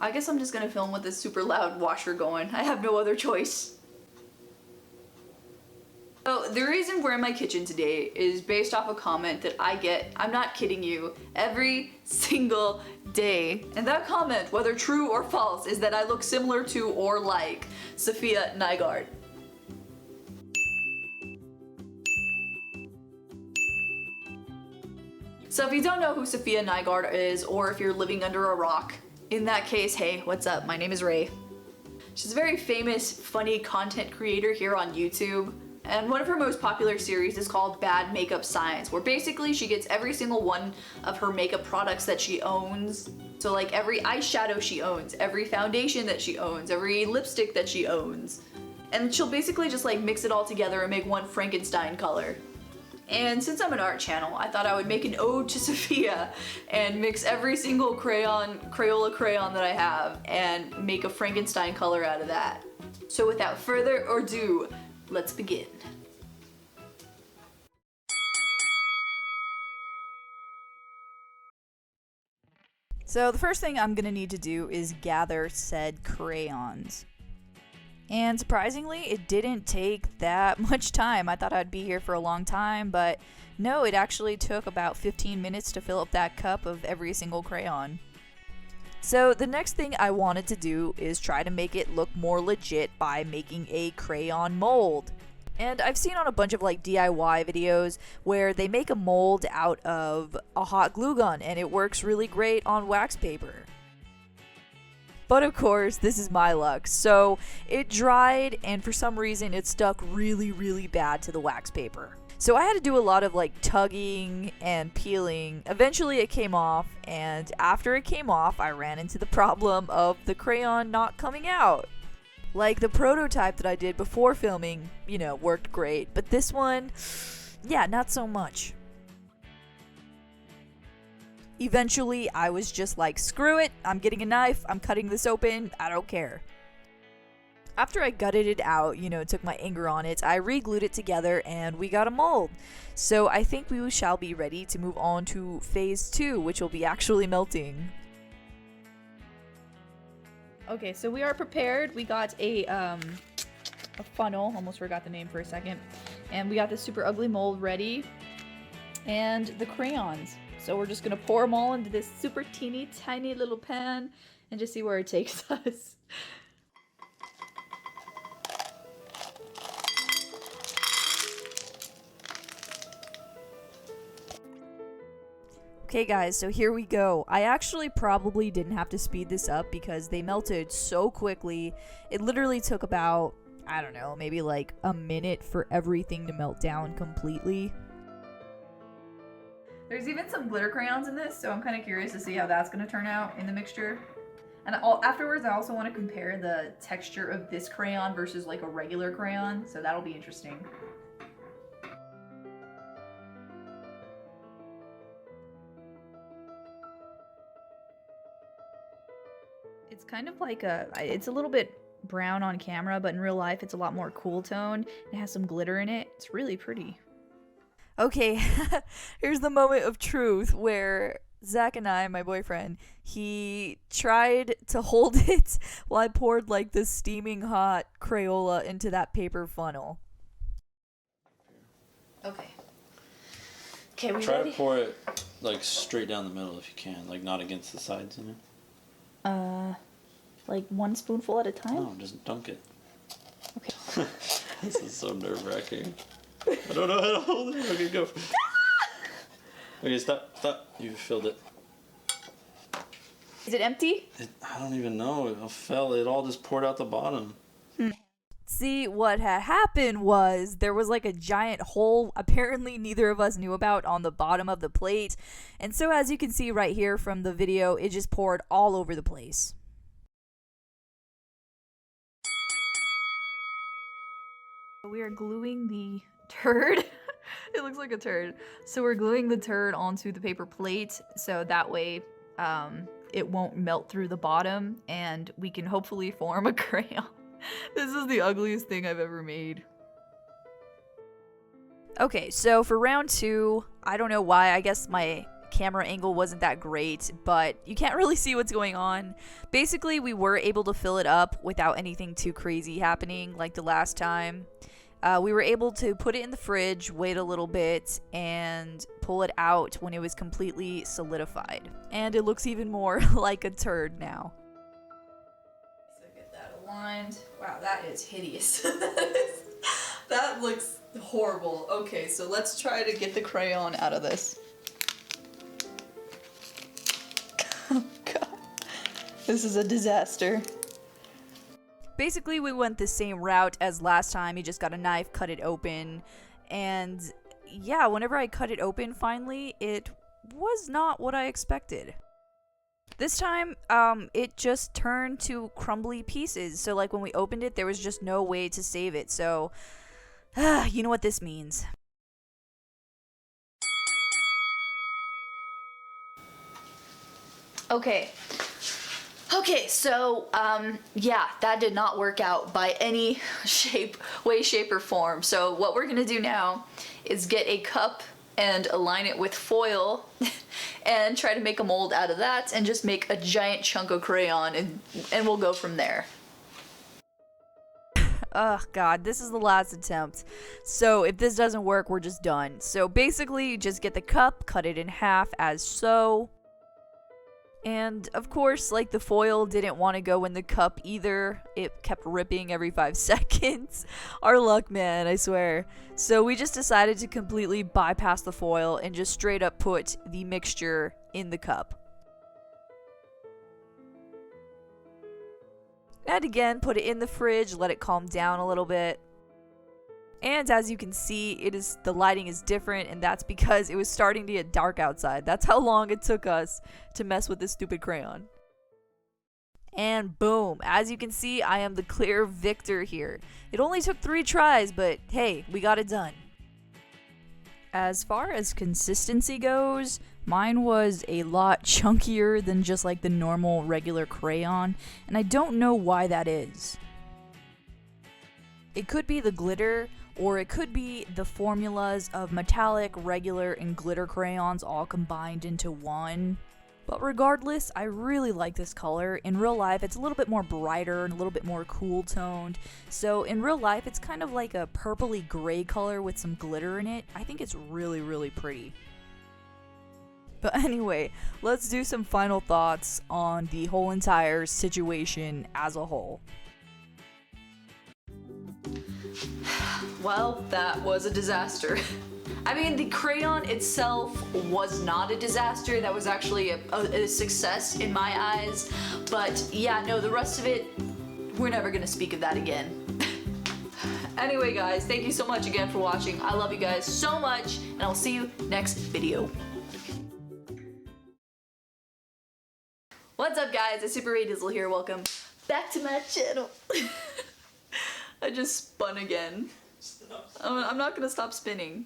I guess I'm just gonna film with this super loud washer going. I have no other choice. So the reason we're in my kitchen today is based off a comment that I get, I'm not kidding you, every single day. And that comment, whether true or false, is that I look similar to or like Safiya Nygaard. So if you don't know who Safiya Nygaard is, or if you're living under a rock, in that case, hey, what's up? My name is Rae. She's a very famous, funny content creator here on YouTube. And one of her most popular series is called Bad Makeup Science, where basically she gets every single one of her makeup products that she owns. So like every eyeshadow she owns, every foundation that she owns, every lipstick that she owns. And she'll basically just like mix it all together and make one Frankenstein color. And since I'm an art channel, I thought I would make an ode to Safiya and mix every single Crayola crayon that I have and make a Frankenstein color out of that. So without further ado, let's begin. So the first thing I'm gonna need to do is gather said crayons. And surprisingly, it didn't take that much time. I thought I'd be here for a long time, but no, it actually took about 15 minutes to fill up that cup of every single crayon. So the next thing I wanted to do is try to make it look more legit by making a crayon mold. And I've seen on a bunch of like DIY videos where they make a mold out of a hot glue gun and it works really great on wax paper. But of course, this is my luck. So it dried and for some reason it stuck really, really bad to the wax paper. So I had to do a lot of like tugging and peeling. Eventually it came off, and after it came off, I ran into the problem of the crayon not coming out. Like the prototype that I did before filming, you know, worked great, but this one, yeah, not so much. Eventually, I was just like, screw it, I'm getting a knife, I'm cutting this open, I don't care. After I gutted it out, you know, took my anger on it, I re-glued it together and we got a mold. So I think we shall be ready to move on to phase 2, which will be actually melting. Okay, so we are prepared. We got a funnel, almost forgot the name for a second, and we got this super ugly mold ready, and the crayons. So we're just gonna pour them all into this super teeny tiny little pan and just see where it takes us. Okay guys, so here we go. I actually probably didn't have to speed this up because they melted so quickly. It literally took about, I don't know, maybe like a minute for everything to melt down completely. There's even some glitter crayons in this, so I'm kind of curious to see how that's going to turn out in the mixture. And afterwards, I also want to compare the texture of this crayon versus like a regular crayon, so that'll be interesting. It's kind of like it's a little bit brown on camera, but in real life it's a lot more cool toned. It has some glitter in it. It's really pretty. Okay, here's the moment of truth where Zach and I, my boyfriend, he tried to hold it while I poured like this steaming hot Crayola into that paper funnel. Okay. Okay, we Try ready? to pour it like straight down the middle if you can, like not against the sides, you know? Like one spoonful at a time? No, just dunk it. Okay. This is so nerve-wracking. I don't know how to hold it. Okay, go. Okay, stop. You filled it. Is it empty? I don't even know. It fell. It all just poured out the bottom. See, what had happened was there was like a giant hole apparently neither of us knew about on the bottom of the plate. And so as you can see right here from the video, it just poured all over the place. We are gluing the turd. It looks like a turd. So we're gluing the turd onto the paper plate so that way it won't melt through the bottom and we can hopefully form a crayon. This is the ugliest thing I've ever made. Okay, so for round 2, I don't know why, I guess my camera angle wasn't that great, but you can't really see what's going on. Basically, we were able to fill it up without anything too crazy happening like the last time. We were able to put it in the fridge, wait a little bit, and pull it out when it was completely solidified. And it looks even more like a turd now. So get that aligned. Wow, that is hideous. That looks horrible. Okay, so let's try to get the crayon out of this. Oh god. This is a disaster. Basically, we went the same route as last time. You just got a knife, cut it open, and yeah, whenever I cut it open finally, it was not what I expected. This time, it just turned to crumbly pieces, so like when we opened it, there was just no way to save it, so you know what this means. Okay, so, yeah, that did not work out by any way, shape, or form. So what we're gonna do now is get a cup and align it with foil and try to make a mold out of that and just make a giant chunk of crayon and we'll go from there. Oh god, this is the last attempt. So if this doesn't work, we're just done. So basically, you just get the cup, cut it in half as so. And of course, like the foil didn't want to go in the cup either. It kept ripping every 5 seconds. Our luck, man, I swear. So we just decided to completely bypass the foil and just straight up put the mixture in the cup. And again, put it in the fridge, let it calm down a little bit. And as you can see, the lighting is different, and that's because it was starting to get dark outside. That's how long it took us to mess with this stupid crayon. And boom, as you can see, I am the clear victor here. It only took 3 tries, but hey, we got it done. As far as consistency goes, mine was a lot chunkier than just like the normal regular crayon, and I don't know why that is. It could be the glitter, or it could be the formulas of metallic, regular, and glitter crayons all combined into one. But regardless, I really like this color. In real life, it's a little bit more brighter and a little bit more cool toned. So in real life, it's kind of like a purpley gray color with some glitter in it. I think it's really, really pretty. But anyway, let's do some final thoughts on the whole entire situation as a whole. Well, that was a disaster. I mean, the crayon itself was not a disaster. That was actually a success in my eyes. But yeah, no, the rest of it, we're never gonna speak of that again. Anyway, guys, thank you so much again for watching. I love you guys so much, and I'll see you next video. What's up, guys? It's SuperRaeDizzle here. Welcome back to my channel. I just spun again. I'm not gonna stop spinning.